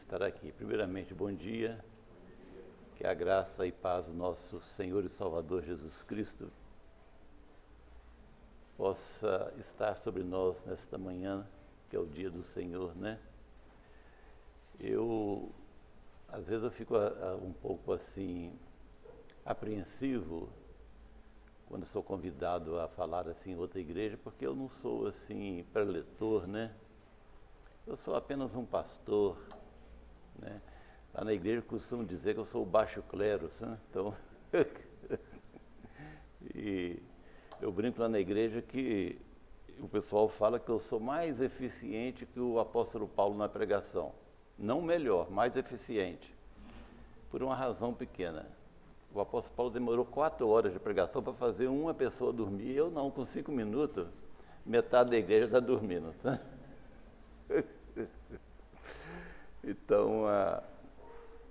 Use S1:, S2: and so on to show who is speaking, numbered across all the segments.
S1: estar aqui. Primeiramente, bom dia, que a graça e paz do nosso Senhor e Salvador Jesus Cristo possa estar sobre nós nesta manhã, que é o dia do Senhor, né? Às vezes eu fico um pouco assim, apreensivo, quando sou convidado a falar assim em outra igreja, porque eu não sou assim preletor, né? Eu sou apenas um pastor, né? Lá na igreja costumam dizer que eu sou o baixo clero, né? Então, e eu brinco lá na igreja que o pessoal fala que eu sou mais eficiente que o apóstolo Paulo na pregação. Não melhor, mais eficiente. Por uma razão pequena. O apóstolo Paulo demorou 4 horas de pregação para fazer uma pessoa dormir. Eu não, com 5 minutos, metade da igreja está dormindo. Tá? Então,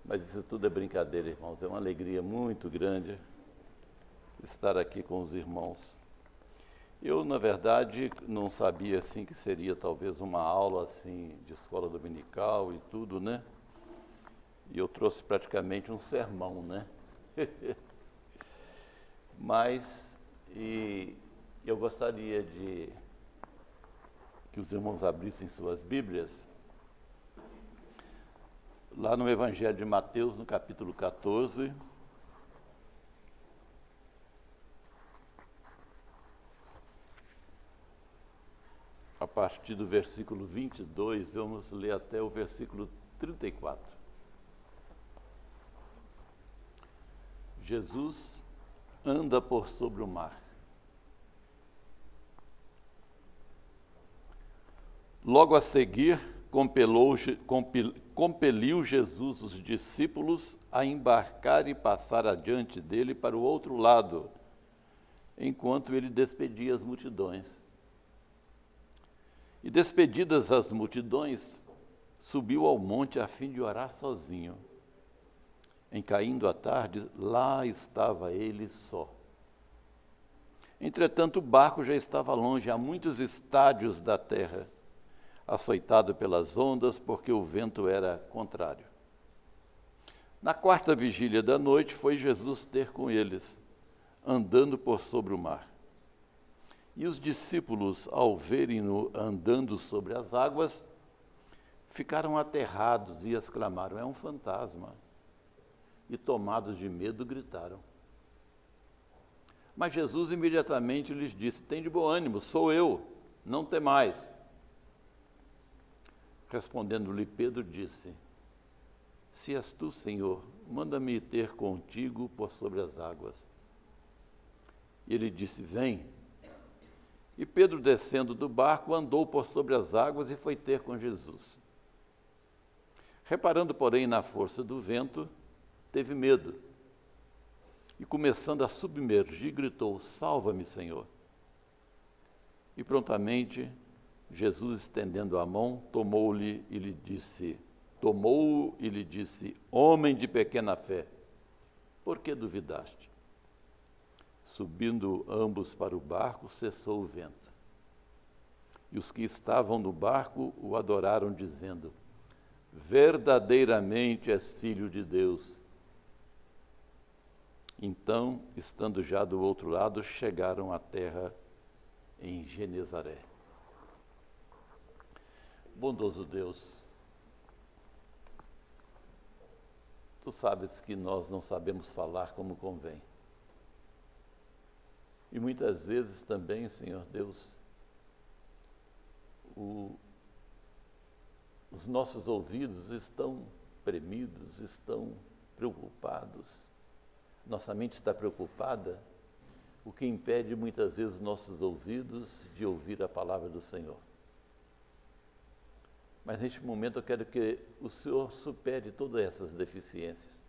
S1: mas isso tudo é brincadeira, irmãos. É uma alegria muito grande estar aqui com os irmãos. Eu, na verdade, não sabia assim que seria talvez uma aula assim de escola dominical e tudo, né? E eu trouxe praticamente um sermão, né? Mas eu gostaria de que os irmãos abrissem suas Bíblias lá no Evangelho de Mateus, no capítulo 14. A partir do versículo 22, vamos ler até o versículo 34. Jesus anda por sobre o mar. Logo a seguir, compeliu Jesus os discípulos a embarcar e passar adiante dele para o outro lado, enquanto ele despedia as multidões. E despedidas as multidões, subiu ao monte a fim de orar sozinho. Em caindo a tarde, lá estava ele só. Entretanto, o barco já estava longe, a muitos estádios da terra, açoitado pelas ondas, porque o vento era contrário. Na 4ª vigília da noite, foi Jesus ter com eles, andando por sobre o mar. E os discípulos, ao verem-no andando sobre as águas, ficaram aterrados e exclamaram: é um fantasma. E tomados de medo, gritaram. Mas Jesus imediatamente lhes disse: tem de bom ânimo, sou eu, não temais. Respondendo-lhe Pedro, disse: se és tu, Senhor, manda-me ter contigo por sobre as águas. E ele disse: vem. E Pedro, descendo do barco, andou por sobre as águas e foi ter com Jesus. Reparando, porém, na força do vento, teve medo. E começando a submergir, gritou: salva-me, Senhor. E prontamente, Jesus, estendendo a mão, tomou-o e lhe disse: homem de pequena fé, por que duvidaste? Subindo ambos para o barco, cessou o vento. E os que estavam no barco o adoraram, dizendo: verdadeiramente és filho de Deus. Então, estando já do outro lado, chegaram à terra em Genezaré. Bondoso Deus, tu sabes que nós não sabemos falar como convém. E muitas vezes também, Senhor Deus, os nossos ouvidos estão premidos, estão preocupados. Nossa mente está preocupada, o que impede muitas vezes nossos ouvidos de ouvir a palavra do Senhor. Mas neste momento eu quero que o Senhor supere todas essas deficiências.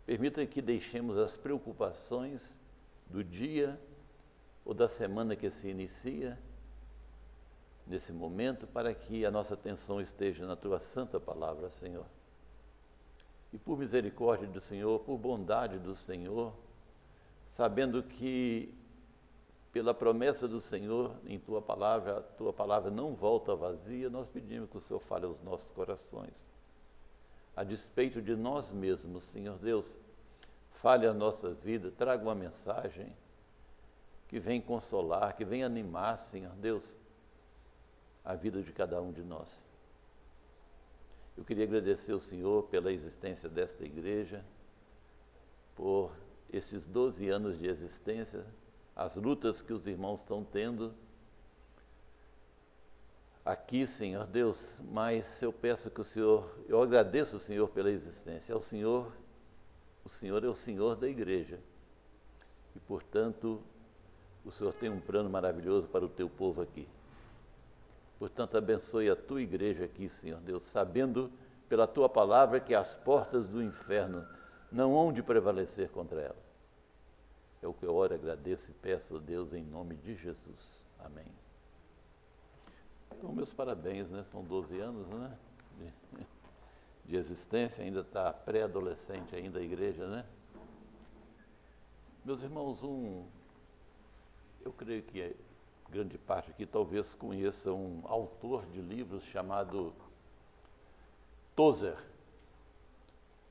S1: Permita que deixemos as preocupações do dia ou da semana que se inicia, nesse momento, para que a nossa atenção esteja na Tua santa palavra, Senhor. E por misericórdia do Senhor, por bondade do Senhor, sabendo que pela promessa do Senhor em Tua palavra não volta vazia, nós pedimos que o Senhor fale aos nossos corações. a despeito de nós mesmos, Senhor Deus, fale as nossas vidas, traga uma mensagem que vem consolar, que vem animar, Senhor Deus, a vida de cada um de nós. Eu queria agradecer ao Senhor pela existência desta igreja, por esses 12 anos de existência, as lutas que os irmãos estão tendo aqui, Senhor Deus, mas eu peço que eu agradeço o Senhor pela existência. O Senhor é o Senhor da igreja e, portanto, o Senhor tem um plano maravilhoso para o teu povo aqui. Portanto, abençoe a tua igreja aqui, Senhor Deus, sabendo pela tua palavra que as portas do inferno não hão de prevalecer contra ela. É o que eu oro, agradeço e peço a Deus em nome de Jesus. Amém. Então, meus parabéns, né? São 12 anos, né? De existência, ainda está pré-adolescente ainda a igreja, né? Meus irmãos, eu creio que grande parte aqui talvez conheça um autor de livros chamado Tozer,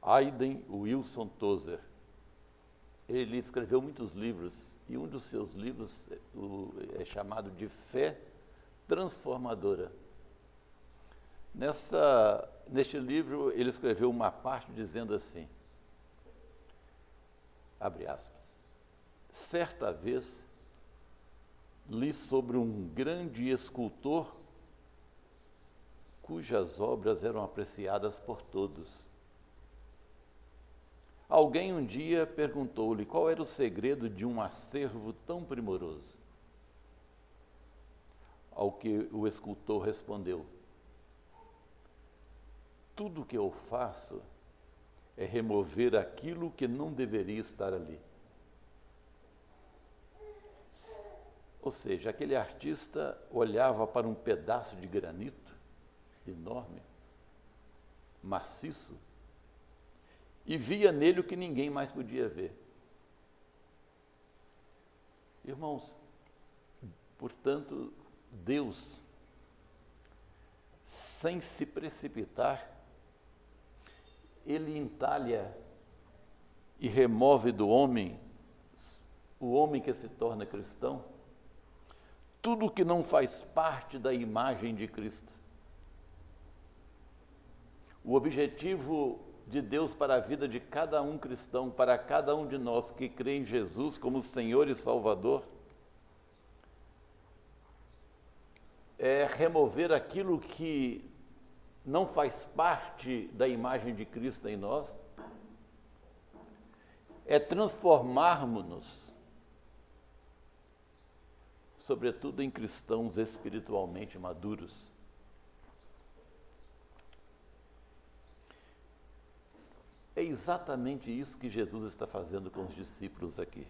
S1: Hayden Wilson Tozer. Ele escreveu muitos livros e um dos seus livros é chamado de Fé Transformadora. Neste livro ele escreveu uma parte dizendo assim, abre aspas, certa vez li sobre um grande escultor cujas obras eram apreciadas por todos. Alguém um dia perguntou-lhe qual era o segredo de um acervo tão primoroso. Ao que o escultor respondeu, tudo o que eu faço é remover aquilo que não deveria estar ali. Ou seja, aquele artista olhava para um pedaço de granito enorme, maciço, e via nele o que ninguém mais podia ver. Irmãos, portanto, Deus, sem se precipitar, Ele entalha e remove do homem, o homem que se torna cristão, tudo que não faz parte da imagem de Cristo. O objetivo de Deus para a vida de cada um cristão, para cada um de nós que crê em Jesus como Senhor e Salvador, é remover aquilo que não faz parte da imagem de Cristo em nós, é transformarmos-nos, sobretudo em cristãos espiritualmente maduros. É exatamente isso que Jesus está fazendo com os discípulos aqui.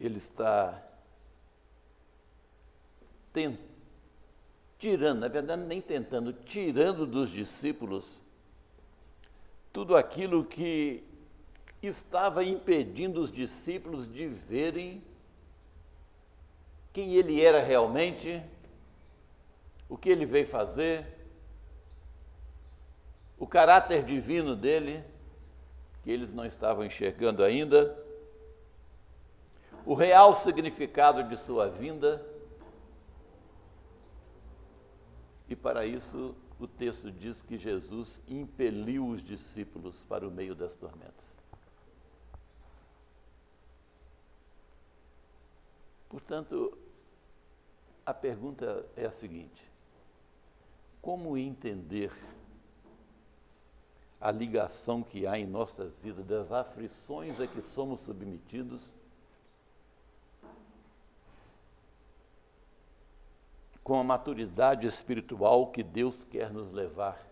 S1: Ele está tirando, na verdade nem tentando, tirando dos discípulos tudo aquilo que estava impedindo os discípulos de verem quem ele era realmente, o que ele veio fazer, o caráter divino dele, que eles não estavam enxergando ainda, o real significado de sua vinda. E para isso, o texto diz que Jesus impeliu os discípulos para o meio das tormentas. Portanto, a pergunta é a seguinte: como entender a ligação que há em nossas vidas das aflições a que somos submetidos com a maturidade espiritual que Deus quer nos levar?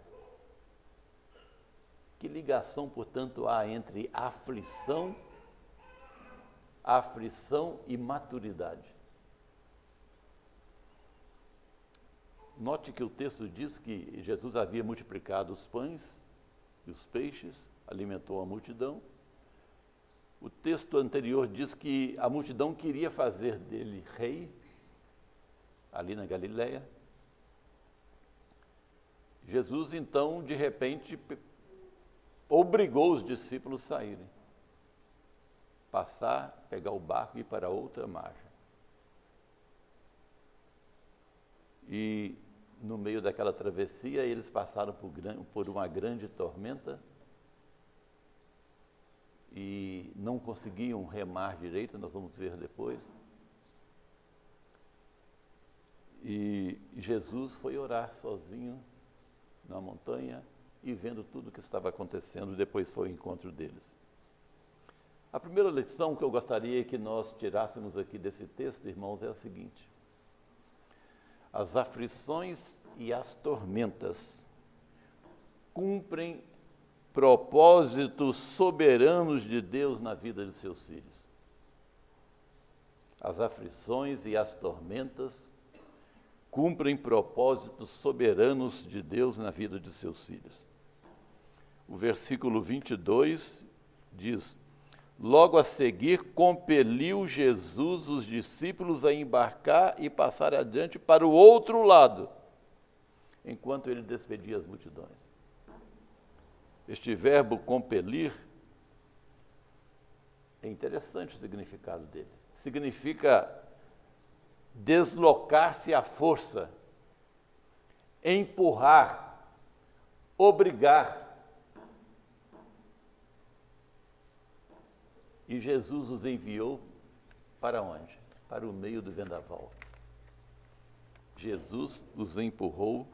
S1: Que ligação, portanto, há entre aflição e maturidade? Note que o texto diz que Jesus havia multiplicado os pães e os peixes, alimentou a multidão. O texto anterior diz que a multidão queria fazer dele rei, ali na Galileia. Jesus, então, de repente, obrigou os discípulos a saírem. Passar, pegar o barco e ir para outra margem. E no meio daquela travessia, eles passaram por uma grande tormenta e não conseguiam remar direito, nós vamos ver depois. E Jesus foi orar sozinho na montanha e vendo tudo o que estava acontecendo, depois foi o encontro deles. A primeira lição que eu gostaria que nós tirássemos aqui desse texto, irmãos, é a seguinte: as aflições e as tormentas cumprem propósitos soberanos de Deus na vida de seus filhos. As aflições e as tormentas cumprem propósitos soberanos de Deus na vida de seus filhos. O versículo 22 diz: logo a seguir, compeliu Jesus os discípulos a embarcar e passar adiante para o outro lado, enquanto ele despedia as multidões. Este verbo compelir, é interessante o significado dele. Significa deslocar-se à força, empurrar, obrigar. E Jesus os enviou para onde? Para o meio do vendaval. Jesus os empurrou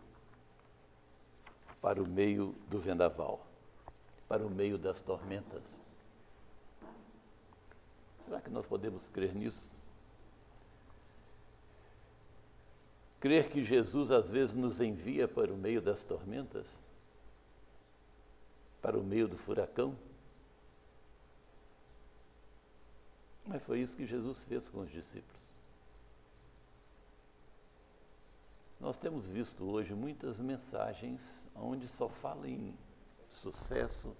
S1: para o meio do vendaval, para o meio das tormentas. Será que nós podemos crer nisso? Crer que Jesus às vezes nos envia para o meio das tormentas? Para o meio do furacão? Mas foi isso que Jesus fez com os discípulos. Nós temos visto hoje muitas mensagens onde só fala em sucesso,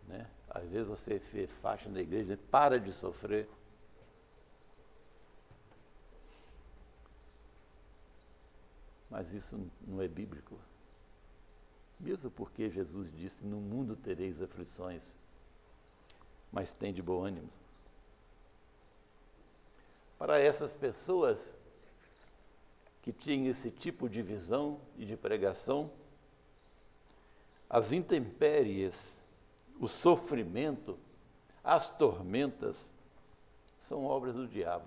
S1: né? Às vezes você vê faixa na igreja, para de sofrer. Mas isso não é bíblico. Mesmo porque Jesus disse: no mundo tereis aflições, mas tem de bom ânimo. Para essas pessoas que tinham esse tipo de visão e de pregação, as intempéries, o sofrimento, as tormentas são obras do diabo.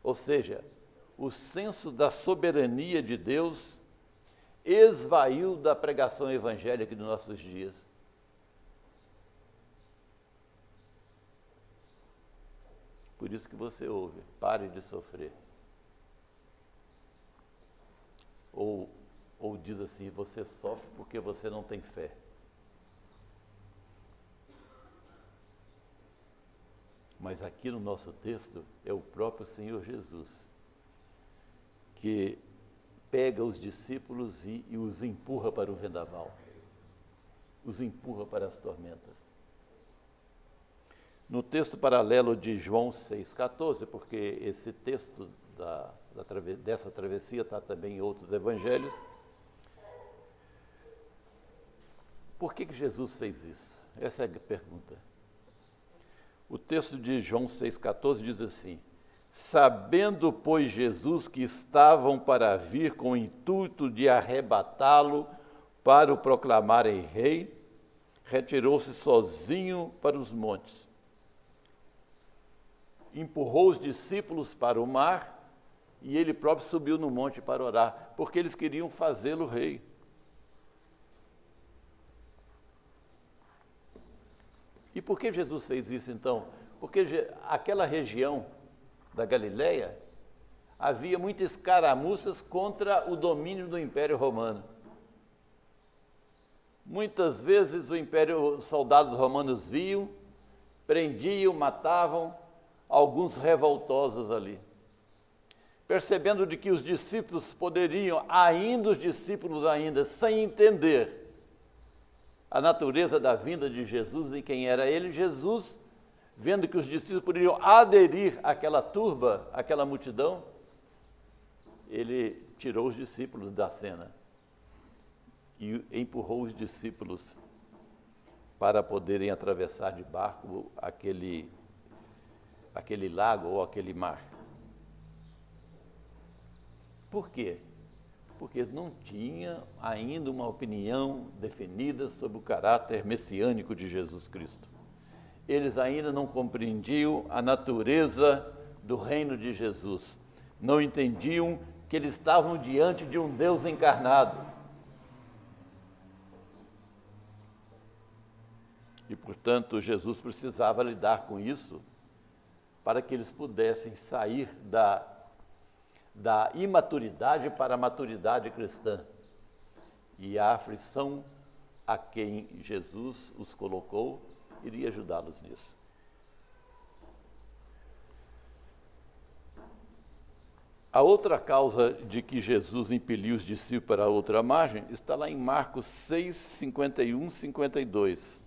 S1: Ou seja, o senso da soberania de Deus esvaiu da pregação evangélica de nossos dias. Por isso que você ouve: pare de sofrer. Ou diz assim: você sofre porque você não tem fé. Mas aqui no nosso texto é o próprio Senhor Jesus que pega os discípulos e os empurra para o vendaval, os empurra para as tormentas. No texto paralelo de João 6,14, porque esse texto dessa travessia está também em outros evangelhos, por que Jesus fez isso? Essa é a pergunta. O texto de João 6,14 diz assim: sabendo, pois, Jesus que estavam para vir com o intuito de arrebatá-lo para o proclamarem rei, retirou-se sozinho para os montes. Empurrou os discípulos para o mar e ele próprio subiu no monte para orar, porque eles queriam fazê-lo rei. E por que Jesus fez isso então? Porque aquela região da Galileia havia muitas escaramuças contra o domínio do Império Romano. Muitas vezes os soldados romanos viam, prendiam, matavam alguns revoltosos ali. Percebendo de que os discípulos poderiam, os discípulos ainda, sem entender a natureza da vinda de Jesus e quem era ele, Jesus, vendo que os discípulos poderiam aderir àquela turba, àquela multidão, ele tirou os discípulos da cena e empurrou os discípulos para poderem atravessar de barco aquele lago ou aquele mar. Por quê? Porque não tinha ainda uma opinião definida sobre o caráter messiânico de Jesus Cristo. Eles ainda não compreendiam a natureza do reino de Jesus. Não entendiam que eles estavam diante de um Deus encarnado. E, portanto, Jesus precisava lidar com isso para que eles pudessem sair da imaturidade para a maturidade cristã. E a aflição a quem Jesus os colocou iria ajudá-los nisso. A outra causa de que Jesus impeliu os discípulos para a outra margem está lá em Marcos 6, 51, 52.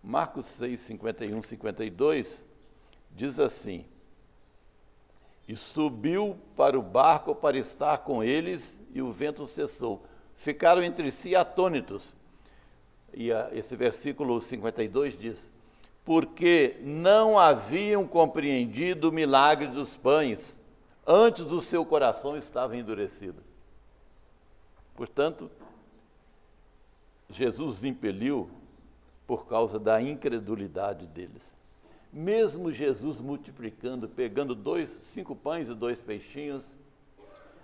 S1: Marcos 6, 51, 52 diz assim: e subiu para o barco para estar com eles, e o vento cessou. Ficaram entre si atônitos. E esse versículo 52 diz: porque não haviam compreendido o milagre dos pães, antes o seu coração estava endurecido. Portanto, Jesus os impeliu por causa da incredulidade deles. Mesmo Jesus multiplicando, pegando 5 pães e 2 peixinhos,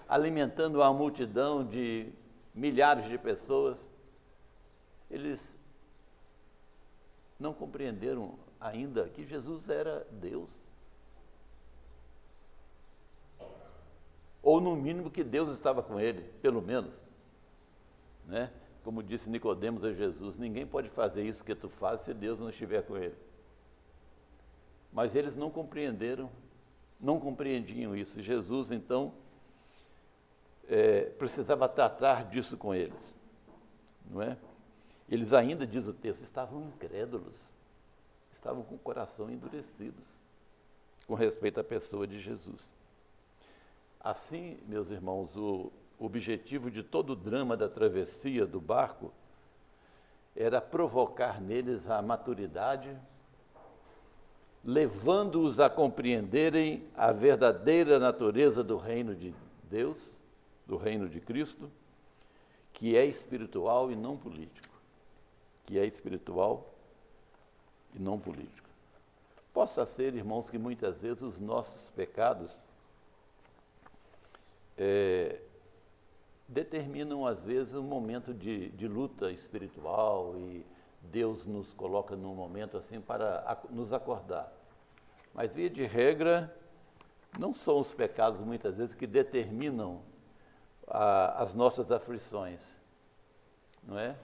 S1: alimentando uma multidão de milhares de pessoas, eles não compreenderam ainda que Jesus era Deus. Ou no mínimo que Deus estava com ele, pelo menos, né? Como disse Nicodemos a Jesus, ninguém pode fazer isso que tu fazes se Deus não estiver com ele. Mas eles não compreenderam, não compreendiam isso. Jesus, então, precisava tratar disso com eles, não é? Eles ainda, diz o texto, estavam incrédulos, estavam com o coração endurecidos com respeito à pessoa de Jesus. Assim, meus irmãos, o objetivo de todo o drama da travessia do barco era provocar neles a maturidade, levando-os a compreenderem a verdadeira natureza do reino de Deus, do reino de Cristo, que é espiritual e não político. Que é espiritual e não político. Possa ser, irmãos, que muitas vezes os nossos pecados determinam, às vezes, um momento de luta espiritual e Deus nos coloca num momento assim para nos acordar. Mas, via de regra, não são os pecados, muitas vezes, que determinam as nossas aflições, não é?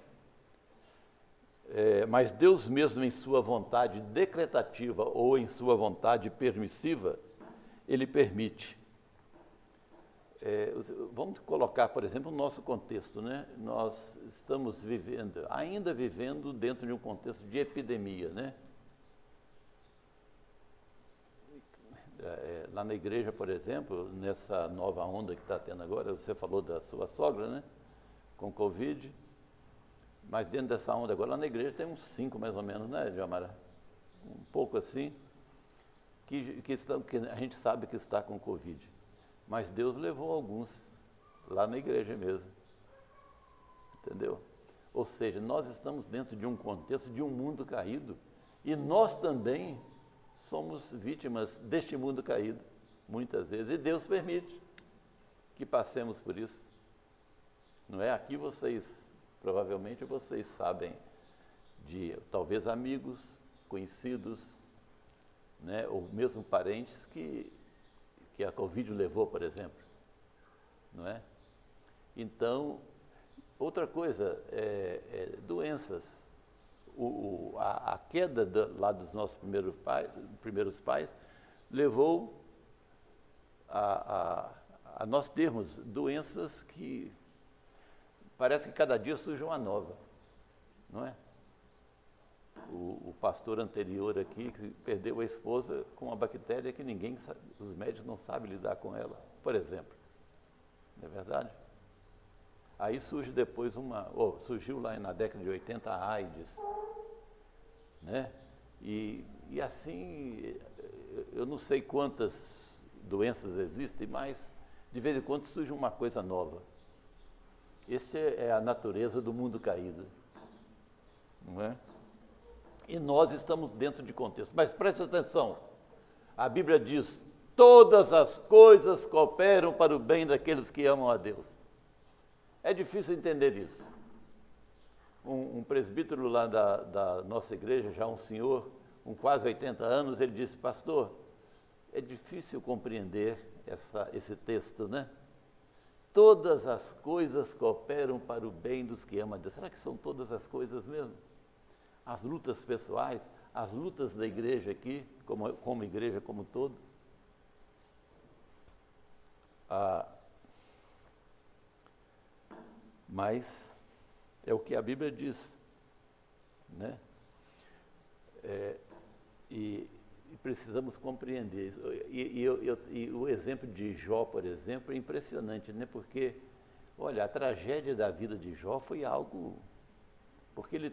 S1: Mas Deus mesmo, em sua vontade decretativa ou em sua vontade permissiva, Ele permite. Vamos colocar, por exemplo, o nosso contexto, né? Nós estamos ainda vivendo dentro de um contexto de epidemia, né? Lá na igreja, por exemplo, nessa nova onda que está tendo agora, você falou da sua sogra, né? Com Covid, mas dentro dessa onda agora, lá na igreja tem uns 5 mais ou menos, né, Jamara? Um pouco assim, que a gente sabe que está com Covid. Mas Deus levou alguns lá na igreja mesmo, entendeu? Ou seja, nós estamos dentro de um contexto de um mundo caído e nós também somos vítimas deste mundo caído, muitas vezes, e Deus permite que passemos por isso. Não é? Aqui provavelmente vocês sabem de talvez amigos, conhecidos, né, ou mesmo parentes que a Covid levou, por exemplo, não é? Então, outra coisa, doenças. A queda lá dos nossos primeiros pais levou a nós termos doenças que parece que cada dia surge uma nova, não é? O pastor anterior aqui que perdeu a esposa com uma bactéria que os médicos não sabem lidar com ela, por exemplo, não é verdade? Aí surge depois surgiu lá na década de 80 a AIDS, né? E assim, eu não sei quantas doenças existem, mas de vez em quando surge uma coisa nova. Essa é a natureza do mundo caído, não é? E nós estamos dentro de contexto. Mas preste atenção, a Bíblia diz: todas as coisas cooperam para o bem daqueles que amam a Deus. É difícil entender isso. Um presbítero lá da nossa igreja, já um senhor, com quase 80 anos, ele disse: pastor, é difícil compreender esse texto, né? Todas as coisas cooperam para o bem dos que amam a Deus. Será que são todas as coisas mesmo? As lutas pessoais, as lutas da igreja aqui, como igreja como um todo. Mas é o que a Bíblia diz, né? E precisamos compreender isso. E o exemplo de Jó, por exemplo, é impressionante, né? Porque, olha, a tragédia da vida de Jó foi algo... Porque ele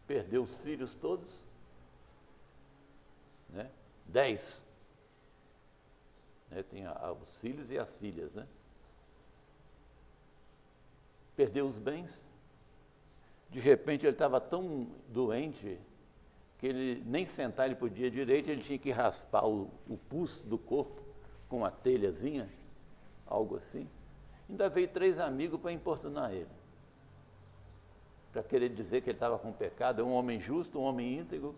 S1: perdeu os filhos todos, né? 10. Né? Tem os filhos e as filhas, né? Perdeu os bens. De repente ele estava tão doente que ele nem sentar ele podia direito, ele tinha que raspar o pulso do corpo com uma telhazinha, algo assim. Ainda veio 3 amigos para importunar ele, para querer dizer que ele estava com pecado. É um homem justo, um homem íntegro.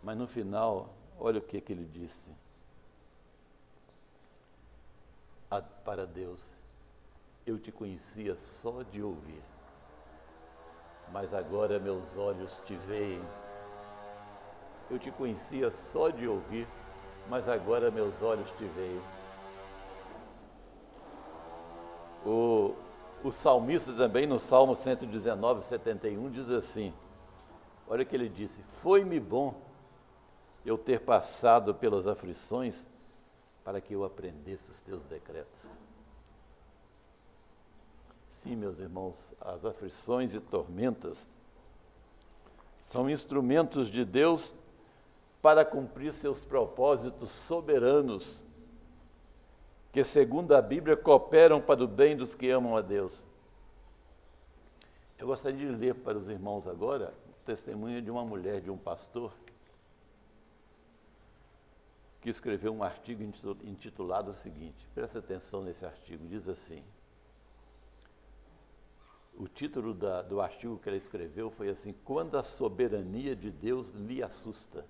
S1: Mas no final, olha o que ele disse para Deus: eu te conhecia só de ouvir, mas agora meus olhos te veem. Eu te conhecia só de ouvir, mas agora meus olhos te veem. O salmista também, no Salmo 119, 71, diz assim, olha o que ele disse: foi-me bom eu ter passado pelas aflições para que eu aprendesse os teus decretos. Sim, meus irmãos, as aflições e tormentas são instrumentos de Deus para cumprir seus propósitos soberanos, que, segundo a Bíblia, cooperam para o bem dos que amam a Deus. Eu gostaria de ler para os irmãos agora o testemunho de uma mulher, de um pastor, que escreveu um artigo intitulado o seguinte, presta atenção nesse artigo, diz assim, o título do artigo que ela escreveu foi assim: quando a soberania de Deus lhe assusta.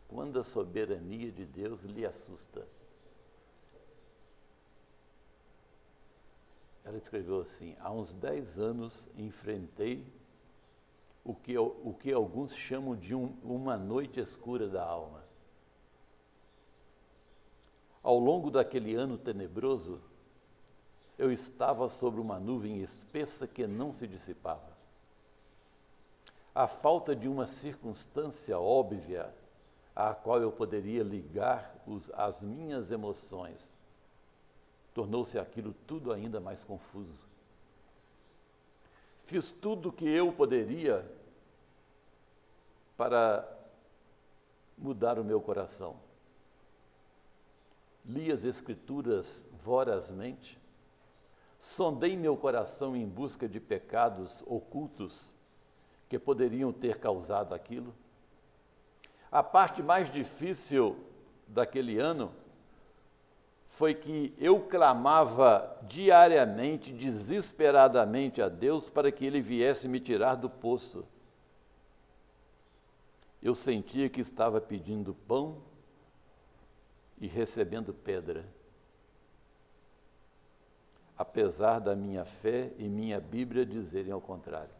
S1: Quando a soberania de Deus lhe assusta. Ela escreveu assim: há uns 10 anos enfrentei o que alguns chamam de uma noite escura da alma. Ao longo daquele ano tenebroso, eu estava sobre uma nuvem espessa que não se dissipava. A falta de uma circunstância óbvia à qual eu poderia ligar as minhas emoções tornou-se aquilo tudo ainda mais confuso. Fiz tudo o que eu poderia para mudar o meu coração. Li as Escrituras vorazmente, sondei meu coração em busca de pecados ocultos que poderiam ter causado aquilo. A parte mais difícil daquele ano foi que eu clamava diariamente, desesperadamente a Deus para que Ele viesse me tirar do poço. Eu sentia que estava pedindo pão e recebendo pedra. Apesar da minha fé e minha Bíblia dizerem ao contrário.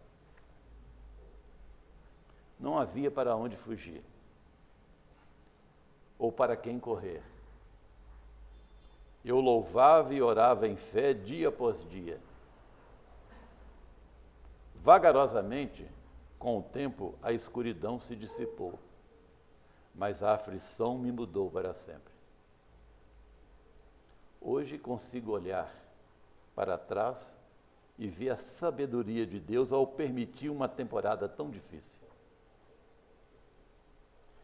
S1: Não havia para onde fugir, ou para quem correr. Eu louvava e orava em fé dia após dia. Vagarosamente, com o tempo, a escuridão se dissipou, mas a aflição me mudou para sempre. Hoje consigo olhar para trás e ver a sabedoria de Deus ao permitir uma temporada tão difícil.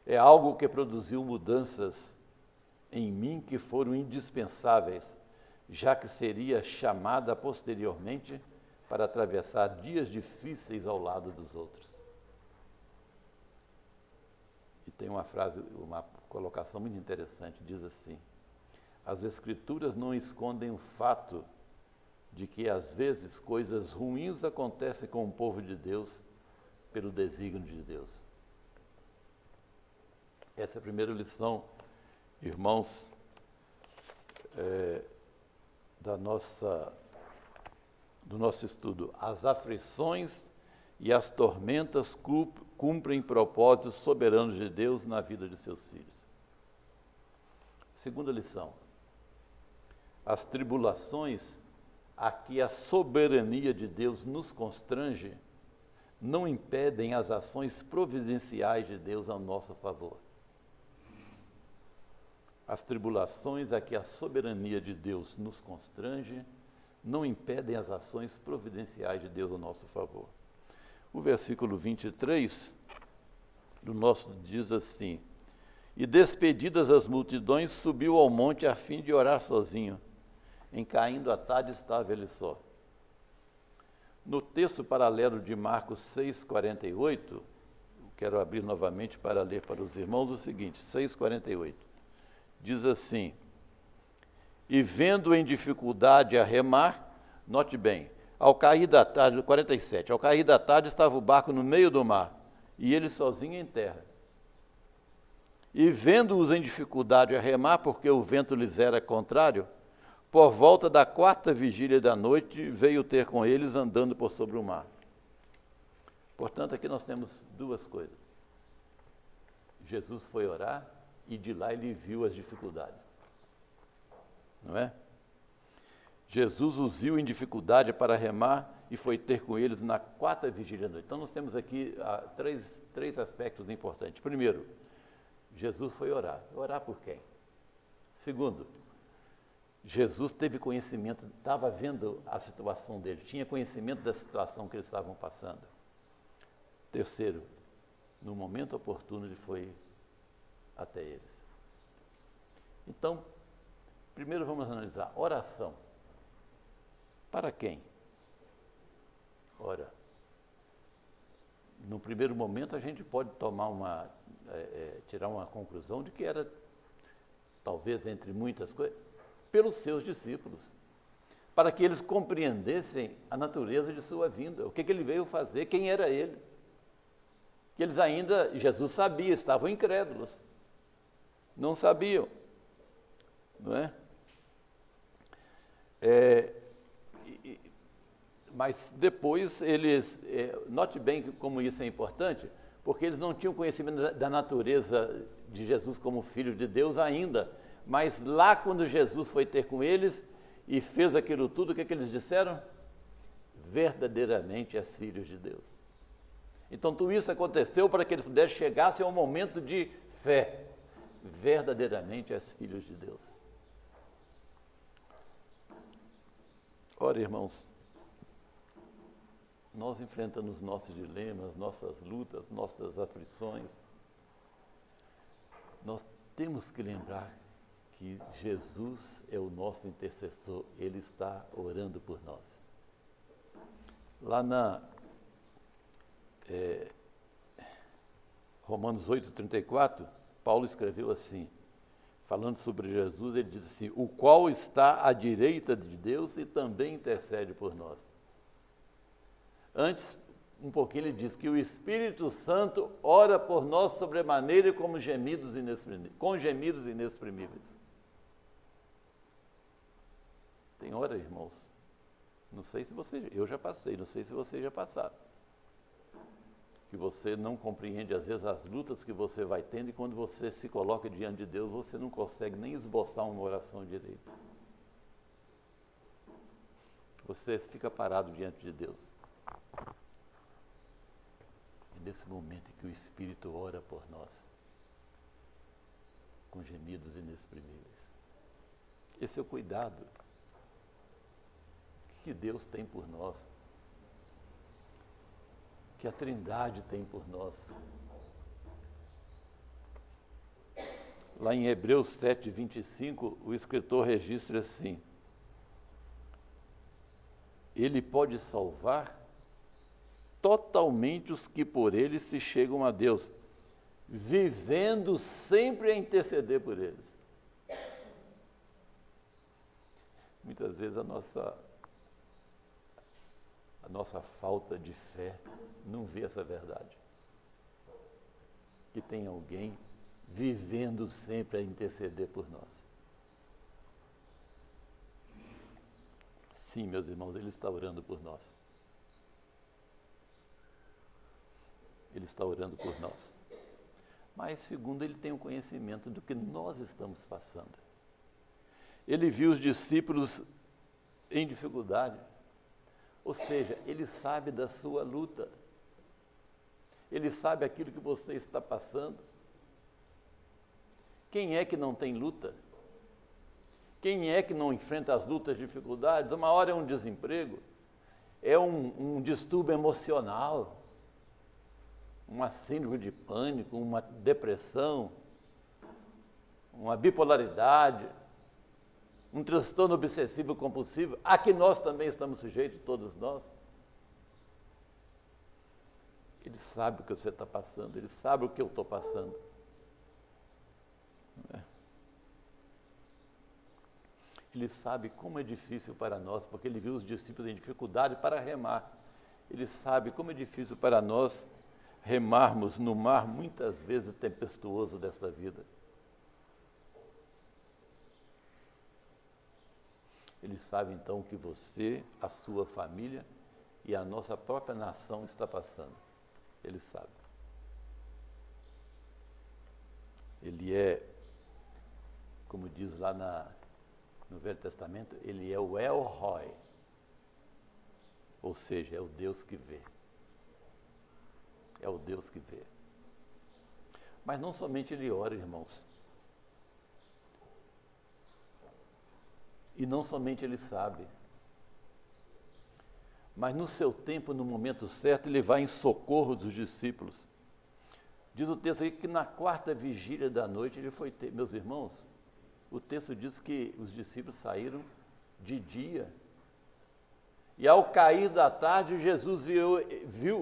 S1: É algo que produziu mudanças em mim que foram indispensáveis, já que seria chamada posteriormente para atravessar dias difíceis ao lado dos outros. E tem uma frase, uma colocação muito interessante, diz assim: as Escrituras não escondem o fato de que às vezes coisas ruins acontecem com o povo de Deus pelo desígnio de Deus. Essa é a primeira lição, irmãos, do nosso estudo. As aflições e as tormentas cumprem propósitos soberanos de Deus na vida de seus filhos. Segunda lição. As tribulações a que a soberania de Deus nos constrange não impedem as ações providenciais de Deus ao nosso favor. As tribulações a que a soberania de Deus nos constrange não impedem as ações providenciais de Deus ao nosso favor. O versículo 23 do nosso diz assim: e despedidas as multidões, subiu ao monte a fim de orar sozinho. Em caindo a tarde estava ele só. No texto paralelo de Marcos 6,48, quero abrir novamente para ler para os irmãos o seguinte, 6,48. Diz assim: e vendo em dificuldade a remar, note bem, ao cair da tarde, 47, ao cair da tarde estava o barco no meio do mar, e ele sozinho em terra. E vendo-os em dificuldade a remar, porque o vento lhes era contrário, por volta da 4ª vigília da noite, veio ter com eles andando por sobre o mar. Portanto, aqui nós temos duas coisas. Jesus foi orar e de lá ele viu as dificuldades. Não é? Jesus os viu em dificuldade para remar e foi ter com eles na 4ª vigília da noite. Então nós temos aqui três aspectos importantes. Primeiro, Jesus foi orar. Orar por quem? Segundo, Jesus teve conhecimento, estava vendo a situação dele, tinha conhecimento da situação que eles estavam passando. Terceiro, no momento oportuno ele foi até eles. Então, primeiro vamos analisar oração. Para quem? Ora, no primeiro momento a gente pode tomar tirar uma conclusão de que era, talvez entre muitas coisas, pelos seus discípulos, para que eles compreendessem a natureza de sua vinda, o que ele veio fazer, quem era ele. Que eles ainda, Jesus sabia, estavam incrédulos, não sabiam, não é? Mas depois eles, note bem como isso é importante, porque eles não tinham conhecimento da natureza de Jesus como Filho de Deus ainda, mas lá quando Jesus foi ter com eles e fez aquilo tudo, o que eles disseram? Verdadeiramente és filhos de Deus. Então tudo isso aconteceu para que eles pudessem chegar a um momento de fé. Verdadeiramente és filhos de Deus. Ora, irmãos, nós enfrentamos nossos dilemas, nossas lutas, nossas aflições. Nós temos que lembrar que Jesus é o nosso intercessor, Ele está orando por nós. Lá na Romanos 8,34, Paulo escreveu assim, falando sobre Jesus, ele diz assim, o qual está à direita de Deus e também intercede por nós. Antes, um pouquinho, ele diz que o Espírito Santo ora por nós sobremaneira com gemidos inexprimíveis. Tem hora, irmãos, não sei se eu já passei, não sei se vocês já passaram, que você não compreende às vezes as lutas que você vai tendo e quando você se coloca diante de Deus, você não consegue nem esboçar uma oração direita. Você fica parado diante de Deus. É nesse momento que o Espírito ora por nós, com gemidos inexprimíveis. Esse é o cuidado que Deus tem por nós, que a Trindade tem por nós. Lá em Hebreus 7:25, o escritor registra assim: Ele pode salvar totalmente os que por ele se chegam a Deus, vivendo sempre a interceder por eles. Muitas vezes a nossa falta de fé não vê essa verdade. Que tem alguém vivendo sempre a interceder por nós. Sim, meus irmãos, Ele está orando por nós. Ele está orando por nós. Mas, segundo, Ele tem o conhecimento do que nós estamos passando. Ele viu os discípulos em dificuldade. Ou seja, Ele sabe da sua luta. Ele sabe aquilo que você está passando. Quem é que não tem luta? Quem é que não enfrenta as lutas, dificuldades? Uma hora é um desemprego, é um distúrbio emocional, uma síndrome de pânico, uma depressão, uma bipolaridade, um transtorno obsessivo compulsivo, a que nós também estamos sujeitos, todos nós. Ele sabe o que você está passando, Ele sabe o que eu estou passando. Ele sabe como é difícil para nós, porque Ele viu os discípulos em dificuldade para remar. Ele sabe como é difícil para nós remarmos no mar, muitas vezes tempestuoso desta vida. Ele sabe então o que você, a sua família e a nossa própria nação está passando. Ele sabe. Ele é, como diz lá no Velho Testamento, Ele é o El Roi, ou seja, é o Deus que vê. É o Deus que vê. Mas não somente Ele ora, irmãos. E não somente Ele sabe. Mas no seu tempo, no momento certo, Ele vai em socorro dos discípulos. Diz o texto aí que na quarta vigília da noite Ele foi ter, meus irmãos, o texto diz que os discípulos saíram de dia. E ao cair da tarde, Jesus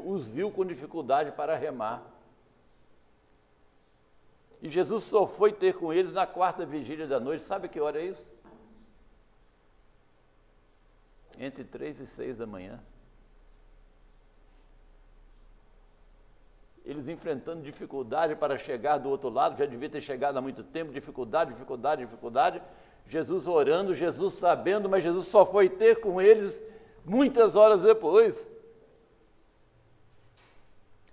S1: os viu com dificuldade para remar. E Jesus só foi ter com eles na quarta vigília da noite. Sabe que hora é isso? Entre 3 e 6 da manhã. Eles enfrentando dificuldade para chegar do outro lado, já devia ter chegado há muito tempo, dificuldade. Jesus orando, Jesus sabendo, mas Jesus só foi ter com eles muitas horas depois.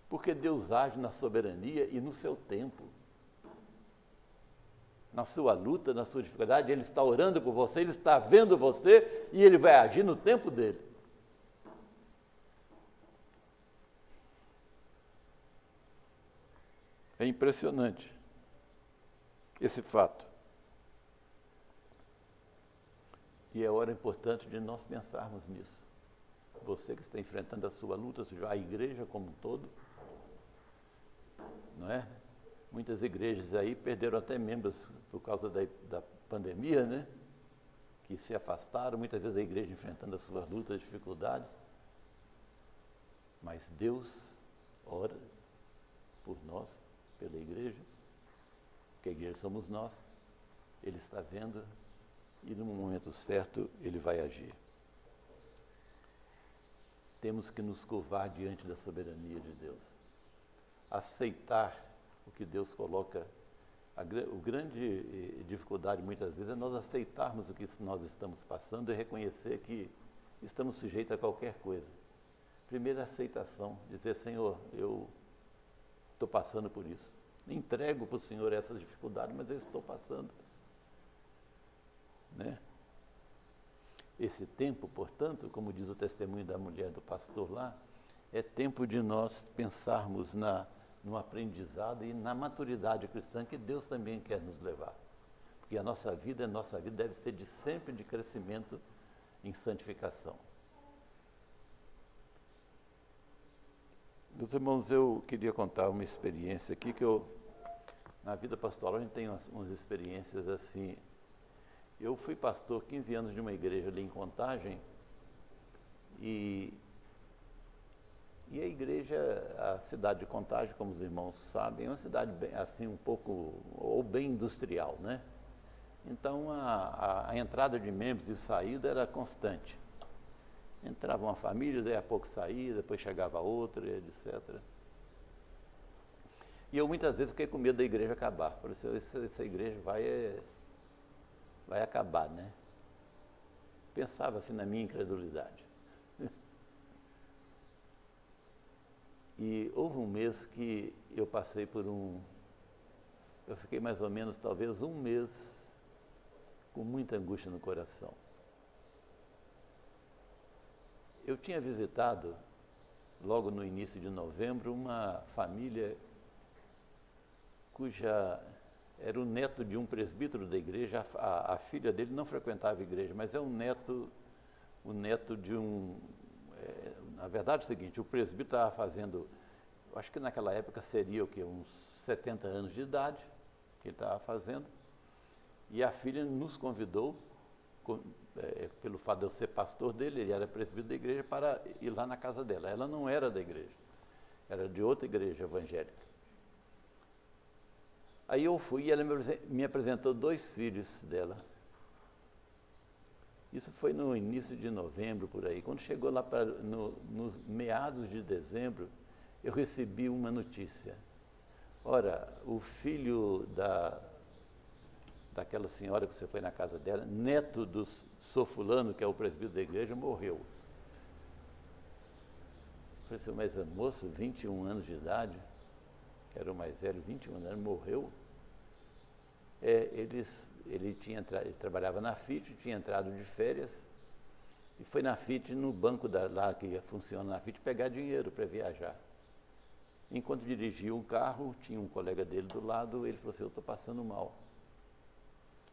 S1: Porque Deus age na soberania e no seu tempo. Na sua luta, na sua dificuldade, Ele está orando por você, Ele está vendo você e Ele vai agir no tempo dele. É impressionante esse fato. E é hora importante de nós pensarmos nisso. Você que está enfrentando a sua luta, a igreja como um todo, não é? Muitas igrejas aí perderam até membros por causa da pandemia, né? Que se afastaram, muitas vezes a igreja enfrentando as suas lutas, dificuldades. Mas Deus ora por nós, pela igreja, porque a igreja somos nós. Ele está vendo e no momento certo Ele vai agir. Temos que nos curvar diante da soberania de Deus. Aceitar o que Deus coloca. O grande dificuldade muitas vezes é nós aceitarmos o que nós estamos passando e reconhecer que estamos sujeitos a qualquer coisa. Primeiro a aceitação, dizer, Senhor, eu estou passando por isso. Entrego para o Senhor essas dificuldades, mas eu estou passando. Né? Esse tempo, portanto, como diz o testemunho da mulher do pastor lá, é tempo de nós pensarmos no aprendizado e na maturidade cristã que Deus também quer nos levar. porque a nossa vida deve ser sempre de crescimento em santificação. Meus irmãos, eu queria contar uma experiência aqui na vida pastoral a gente tem umas experiências assim. Eu fui pastor 15 anos de uma igreja ali em Contagem e a igreja, a cidade de Contagem, como os irmãos sabem, é uma cidade bem, assim um pouco, ou bem industrial, né? Então a entrada de membros e saída era constante. Entrava uma família, daí a pouco saía, depois chegava outra, etc. E eu muitas vezes fiquei com medo da igreja acabar. Falei assim, essa igreja vai acabar, né? Pensava assim na minha incredulidade. E houve um mês que eu passei eu fiquei mais ou menos talvez um mês com muita angústia no coração. Eu tinha visitado, logo no início de novembro, uma família cuja era o neto de um presbítero da igreja. A filha dele não frequentava a igreja, mas é o neto de na verdade é o seguinte, o presbítero estava fazendo, acho que naquela época seria o quê? Uns 70 anos de idade, que ele estava fazendo, e a filha nos convidou, pelo fato de eu ser pastor dele, ele era presbítero da igreja, para ir lá na casa dela. Ela não era da igreja, era de outra igreja evangélica. Aí eu fui e ela me apresentou 2 filhos dela. Isso foi no início de novembro, por aí. Quando chegou lá nos meados de dezembro, eu recebi uma notícia. Ora, o filho daquela senhora que você foi na casa dela, neto do Sr. Fulano, que é o presbítero da igreja, morreu. Eu falei assim, mas moço, 21 anos de idade, que era o mais velho, 21 anos, morreu. Ele trabalhava na FIT, tinha entrado de férias, e foi na FIT, no banco lá que funciona na FIT, pegar dinheiro para viajar. Enquanto dirigia um carro, tinha um colega dele do lado, ele falou assim, eu estou passando mal.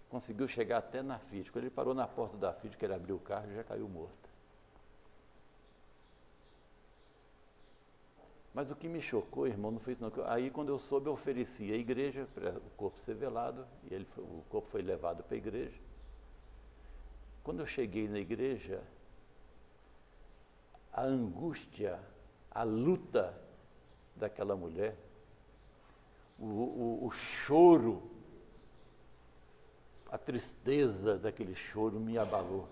S1: Conseguiu chegar até na FIT. Quando ele parou na porta da FIT, que ele abriu o carro, ele já caiu morto. Mas o que me chocou, irmão, não foi isso não. Aí quando eu soube, eu ofereci à igreja para o corpo ser velado, e o corpo foi levado para a igreja. Quando eu cheguei na igreja, a angústia, a luta daquela mulher, o choro, a tristeza daquele choro me abalou.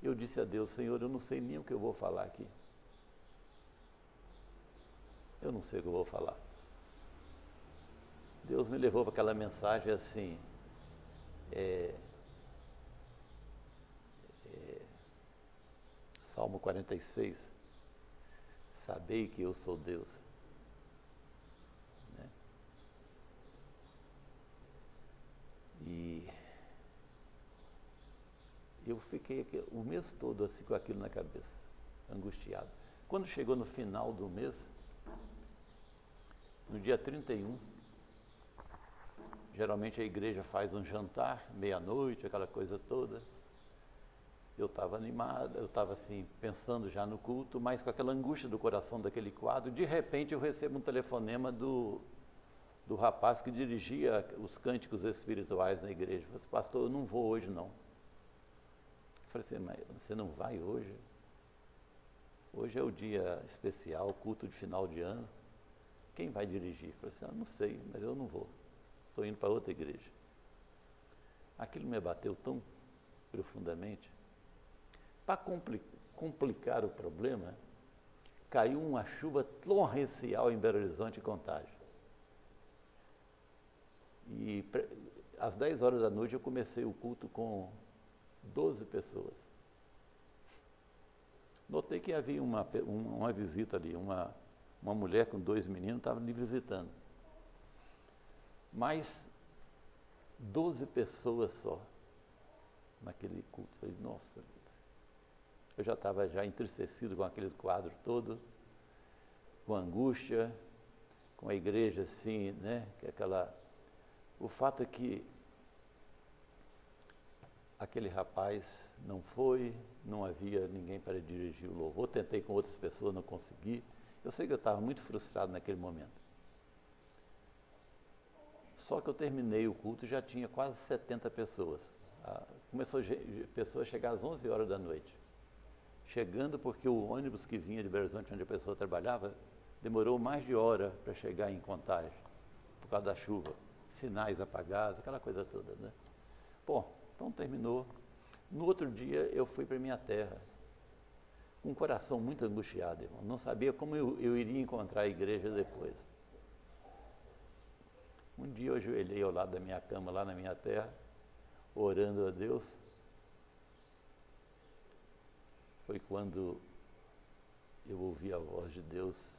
S1: Eu disse a Deus, Senhor, eu não sei nem o que eu vou falar aqui. Eu não sei o que eu vou falar. Deus me levou para aquela mensagem assim, Salmo 46, sabei que eu sou Deus. Né? E eu fiquei o mês todo assim com aquilo na cabeça, angustiado. Quando chegou no final do mês, no dia 31, geralmente a igreja faz um jantar, meia-noite, aquela coisa toda. Eu estava animado, eu estava assim, pensando já no culto, mas com aquela angústia do coração daquele quadro. De repente eu recebo um telefonema do rapaz que dirigia os cânticos espirituais na igreja. Eu falei assim, pastor, eu não vou hoje não. Eu falei assim, mas você não vai hoje? Hoje é o dia especial, culto de final de ano. Quem vai dirigir? Eu falei assim, não sei, mas eu não vou. Estou indo para outra igreja. Aquilo me abateu tão profundamente. Para complicar o problema, caiu uma chuva torrencial em Belo Horizonte e Contagem. E às 10 horas da noite eu comecei o culto com 12 pessoas. Notei que havia uma visita ali, uma mulher com 2 meninos estava me visitando. Mas 12 pessoas só naquele culto. Falei, nossa, eu já estava entristecido com aqueles quadros todos, com angústia, com a igreja assim, né? O fato é que aquele rapaz não foi, não havia ninguém para dirigir o louvor, tentei com outras pessoas, não consegui. Eu sei que eu estava muito frustrado naquele momento. Só que eu terminei o culto e já tinha quase 70 pessoas. Começou a pessoa a chegar às 11 horas da noite. Chegando porque o ônibus que vinha de Belo Horizonte, onde a pessoa trabalhava, demorou mais de hora para chegar em Contagem, por causa da chuva, sinais apagados, aquela coisa toda, né? Bom, então terminou. No outro dia eu fui para minha terra, com um coração muito angustiado, irmão. Não sabia como eu iria encontrar a igreja depois. Um dia eu ajoelhei ao lado da minha cama, lá na minha terra, orando a Deus. Foi quando eu ouvi a voz de Deus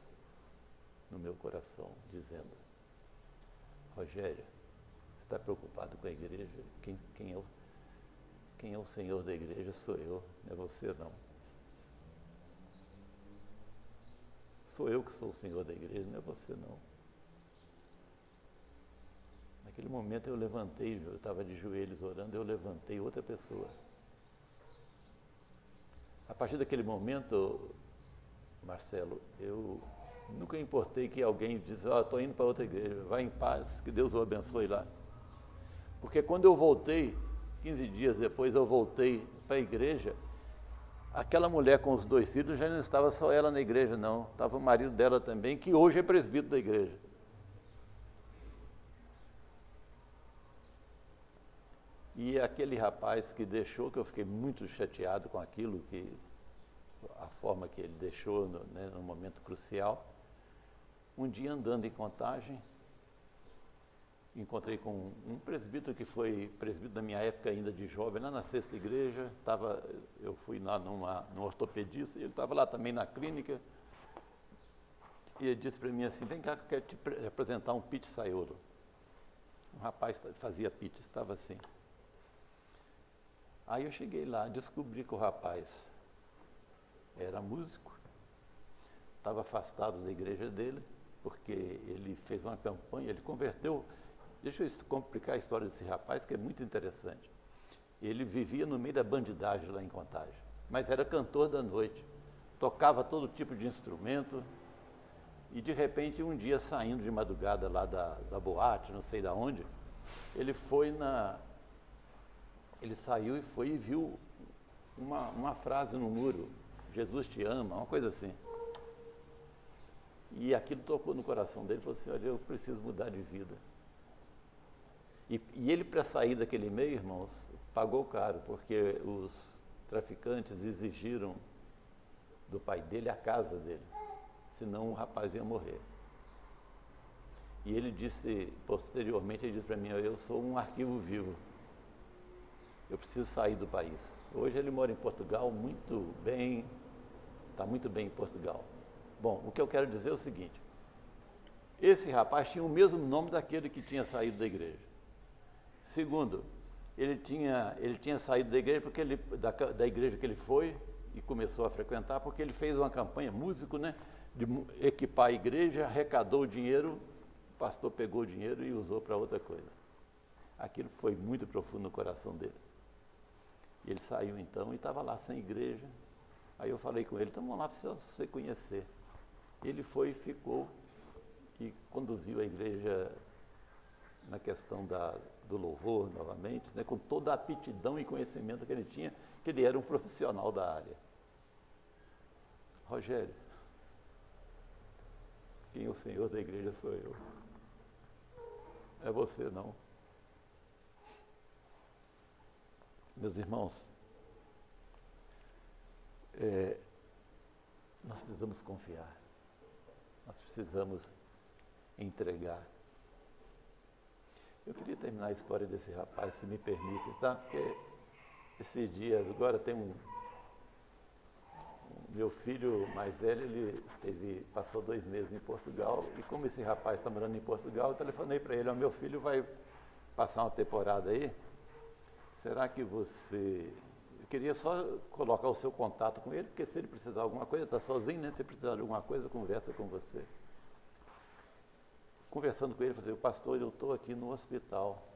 S1: no meu coração, dizendo: Rogério, você está preocupado com a igreja? Quem é o Senhor da igreja sou eu, não é você não. Sou eu que sou o Senhor da igreja, não é você não. Naquele momento eu levantei, eu estava de joelhos orando, eu levantei outra pessoa. A partir daquele momento, Marcelo, eu nunca importei que alguém disse: estou indo para outra igreja, vai em paz, que Deus o abençoe lá. Porque quando eu voltei, 15 dias depois eu voltei para a igreja, aquela mulher com os 2 filhos já não estava só ela na igreja, não. Estava o marido dela também, que hoje é presbítero da igreja. E aquele rapaz que deixou, que eu fiquei muito chateado com aquilo, a forma que ele deixou no momento crucial. Um dia andando em Contagem, encontrei com um presbítero que foi presbítero da minha época ainda de jovem, lá na 6ª igreja. Eu fui lá num ortopedista, e ele estava lá também na clínica, e ele disse para mim assim: vem cá que eu quero te apresentar um pizzaiolo. Um rapaz fazia pizza, estava assim. Aí eu cheguei lá, descobri que o rapaz era músico, estava afastado da igreja dele, porque ele fez uma campanha, ele converteu. Deixa eu complicar a história desse rapaz, que é muito interessante. Ele vivia no meio da bandidagem lá em Contagem, mas era cantor da noite, tocava todo tipo de instrumento, e de repente um dia, saindo de madrugada lá da boate, não sei de onde, ele saiu e foi e viu uma frase no muro: Jesus te ama, uma coisa assim. E aquilo tocou no coração dele, falou assim: olha, eu preciso mudar de vida. E ele, para sair daquele meio, irmãos, pagou caro, porque os traficantes exigiram do pai dele a casa dele, senão o rapaz ia morrer. E ele disse, posteriormente, ele disse para mim: eu sou um arquivo vivo, eu preciso sair do país. Hoje ele mora em Portugal, muito bem, está muito bem em Portugal. Bom, o que eu quero dizer é o seguinte: esse rapaz tinha o mesmo nome daquele que tinha saído da igreja. Segundo, ele tinha saído da igreja porque da igreja que ele foi e começou a frequentar, porque ele fez uma campanha, músico, né, de equipar a igreja, arrecadou o dinheiro, o pastor pegou o dinheiro e usou para outra coisa. Aquilo foi muito profundo no coração dele. E ele saiu então e estava lá sem igreja. Aí eu falei com ele: então vamos lá para você conhecer. Ele foi e ficou e conduziu a igreja na questão do louvor novamente, né, com toda a aptidão e conhecimento que ele tinha, que ele era um profissional da área. Rogério, quem é o Senhor da igreja sou eu. É você não. Meus irmãos, nós precisamos confiar, nós precisamos entregar. Eu queria terminar a história desse rapaz, se me permite, tá? Porque esses dias, agora tem meu filho mais velho, ele passou 2 meses em Portugal, e como esse rapaz está morando em Portugal, eu telefonei para ele: meu filho vai passar uma temporada aí, será que você... Eu queria só colocar o seu contato com ele, porque se ele precisar de alguma coisa, está sozinho, né? Se precisar de alguma coisa, conversa com você. Conversando com ele, eu falei: pastor, eu estou aqui no hospital.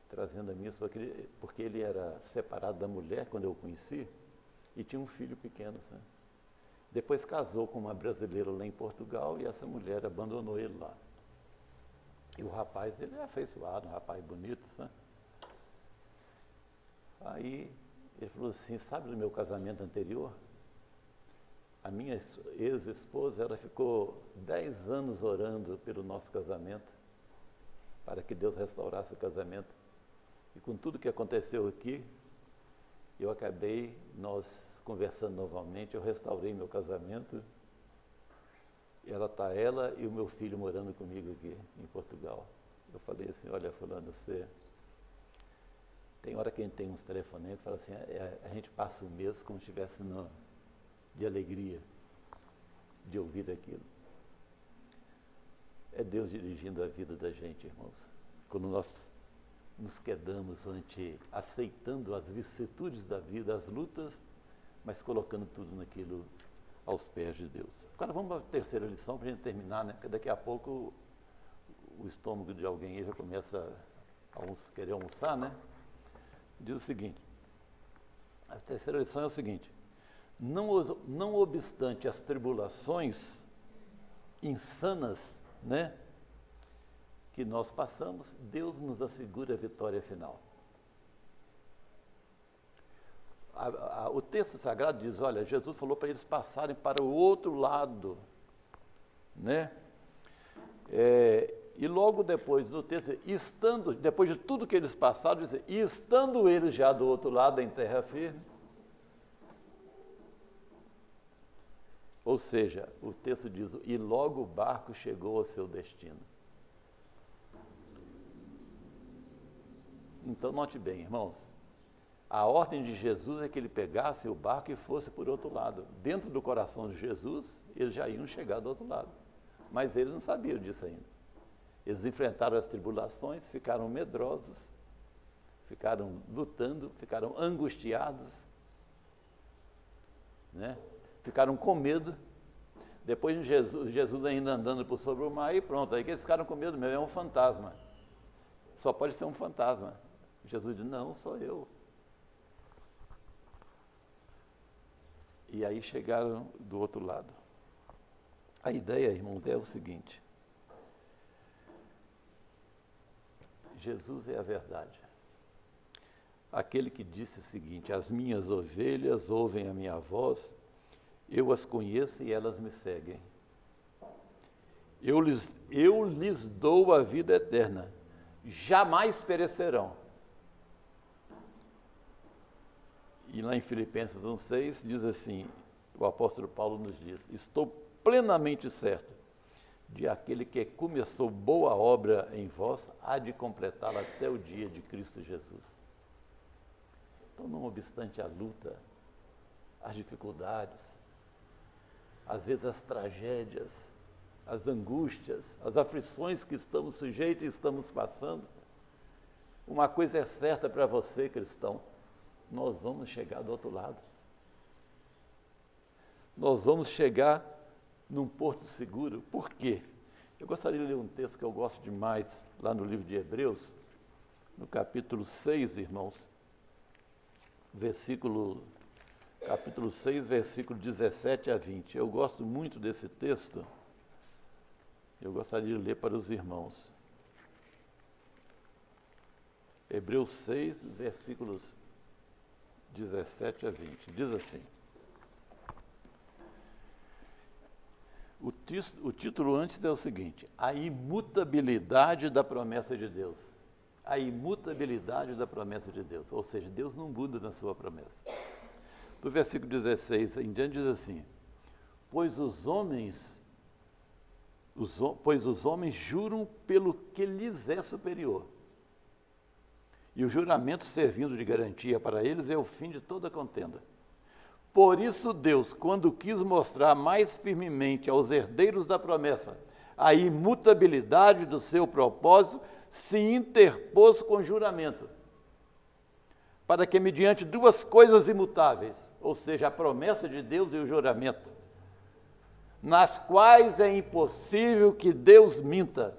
S1: trazendo a mim, porque ele era separado da mulher quando eu o conheci e tinha um filho pequeno. Sabe? Depois casou com uma brasileira lá em Portugal e essa mulher abandonou ele lá. E o rapaz, ele é afeiçoado, um rapaz bonito, sabe? Aí ele falou assim, sabe do meu casamento anterior? A minha ex-esposa, ela ficou 10 anos orando pelo nosso casamento, para que Deus restaurasse o casamento. E com tudo que aconteceu aqui, nós conversando novamente, eu restaurei meu casamento. Ela e o meu filho morando comigo aqui em Portugal. Eu falei assim, olha, fulano, você... Tem hora que a gente tem uns telefonemas que fala assim, a gente passa o mês como se estivesse de alegria de ouvir aquilo. É Deus dirigindo a vida da gente, irmãos. Quando nós nos quedamos aceitando as vicissitudes da vida, as lutas, mas colocando tudo naquilo aos pés de Deus. Agora vamos para a terceira lição para a gente terminar, né? Porque daqui a pouco o estômago de alguém aí já começa a querer almoçar, né? Diz o seguinte, a terceira lição é o seguinte, não obstante as tribulações insanas, né, que nós passamos, Deus nos assegura a vitória final. O texto sagrado diz, olha, Jesus falou para eles passarem para o outro lado, né? E logo depois do texto, depois de tudo que eles passaram, diz, e estando eles já do outro lado em terra firme, ou seja, o texto diz, e logo o barco chegou ao seu destino. Então, note bem, irmãos, a ordem de Jesus é que ele pegasse o barco e fosse por outro lado. Dentro do coração de Jesus, eles já iam chegar do outro lado. Mas eles não sabiam disso ainda. Eles enfrentaram as tribulações, ficaram medrosos, ficaram lutando, ficaram angustiados, né? Ficaram com medo. Depois de Jesus ainda andando por sobre o mar, e pronto, aí que eles ficaram com medo mesmo, é um fantasma. Só pode ser um fantasma. Jesus disse, não, sou eu. E aí chegaram do outro lado. A ideia, irmãos, é o seguinte. Jesus é a verdade. Aquele que disse o seguinte, as minhas ovelhas ouvem a minha voz, eu as conheço e elas me seguem. Eu lhes dou a vida eterna, jamais perecerão. E lá em Filipenses 1,6 diz assim, o apóstolo Paulo nos diz, estou plenamente certo de aquele que começou boa obra em vós, há de completá-la até o dia de Cristo Jesus. Então, não obstante a luta, as dificuldades, às vezes as tragédias, as angústias, as aflições que estamos sujeitos e estamos passando, uma coisa é certa para você, cristão, nós vamos chegar do outro lado. Nós vamos chegar num porto seguro. Por quê? Eu gostaria de ler um texto que eu gosto demais, lá no livro de Hebreus, no capítulo 6, irmãos, capítulo 6, versículo 17 a 20. Eu gosto muito desse texto, eu gostaria de ler para os irmãos. Hebreus 6, versículos 17 a 20. Diz assim, o título antes é o seguinte, a imutabilidade da promessa de Deus. A imutabilidade da promessa de Deus, ou seja, Deus não muda na sua promessa. Do versículo 16 em diante diz assim, pois os homens juram pelo que lhes é superior. E o juramento servindo de garantia para eles é o fim de toda contenda. Por isso Deus, quando quis mostrar mais firmemente aos herdeiros da promessa a imutabilidade do seu propósito, se interpôs com juramento, para que mediante duas coisas imutáveis, ou seja, a promessa de Deus e o juramento, nas quais é impossível que Deus minta,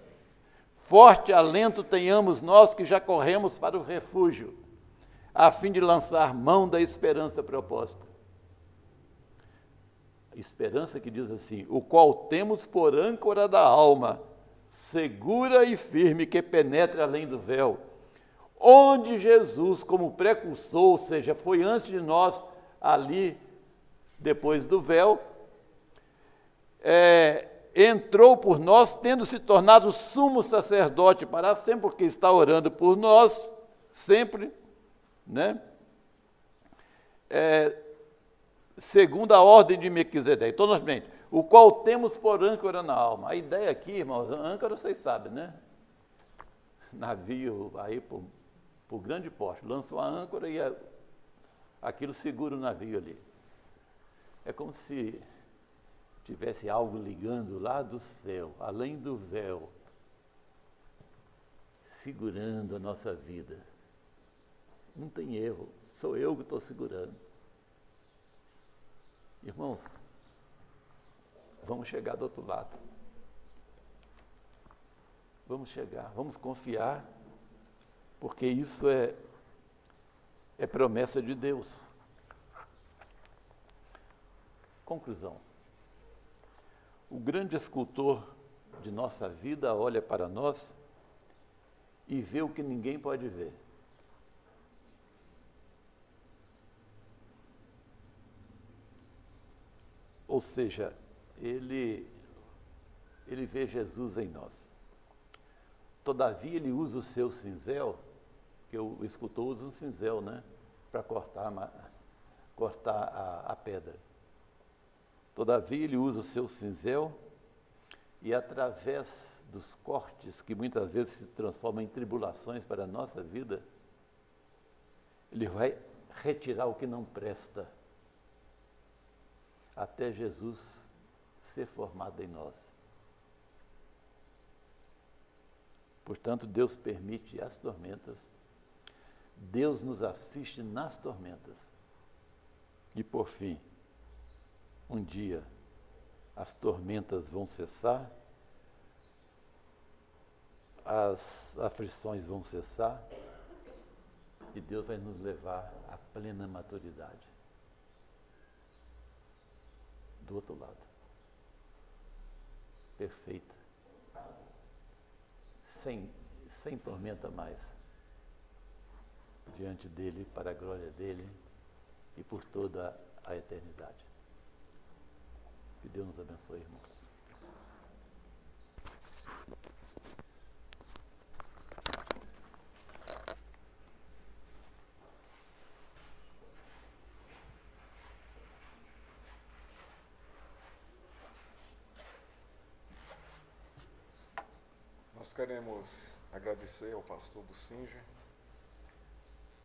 S1: Forte alento tenhamos nós que já corremos para o refúgio, a fim de lançar mão da esperança proposta. Esperança que diz assim: o qual temos por âncora da alma, segura e firme, que penetra além do véu, onde Jesus, como precursor, ou seja, foi antes de nós ali, depois do véu, entrou por nós, tendo se tornado sumo sacerdote para sempre, porque está orando por nós, sempre, né? Segundo a ordem de Melquisedeque. Então, novamente, o qual temos por âncora na alma. A ideia aqui, irmãos, âncora vocês sabem, né? Navio aí por grande porte, lança uma âncora e aquilo segura o navio ali. É como se tivesse algo ligando lá do céu, além do véu, segurando a nossa vida. Não tem erro, sou eu que estou segurando. Irmãos, vamos chegar do outro lado. Vamos chegar, vamos confiar, porque isso é promessa de Deus. Conclusão. O grande escultor de nossa vida olha para nós e vê o que ninguém pode ver. Ou seja, ele vê Jesus em nós. Todavia, ele usa o seu cinzel, que o escultor usa um cinzel, né? Para cortar a pedra. Todavia, ele usa o seu cinzel e, através dos cortes, que muitas vezes se transformam em tribulações para a nossa vida, ele vai retirar o que não presta, até Jesus ser formado em nós. Portanto, Deus permite as tormentas, Deus nos assiste nas tormentas. E por fim, um dia, as tormentas vão cessar, as aflições vão cessar, e Deus vai nos levar à plena maturidade. Do outro lado, perfeita, sem tormenta mais, diante dele, para a glória dele e por toda a eternidade. Que Deus nos abençoe, irmãos.
S2: Nós queremos agradecer ao pastor Bucinger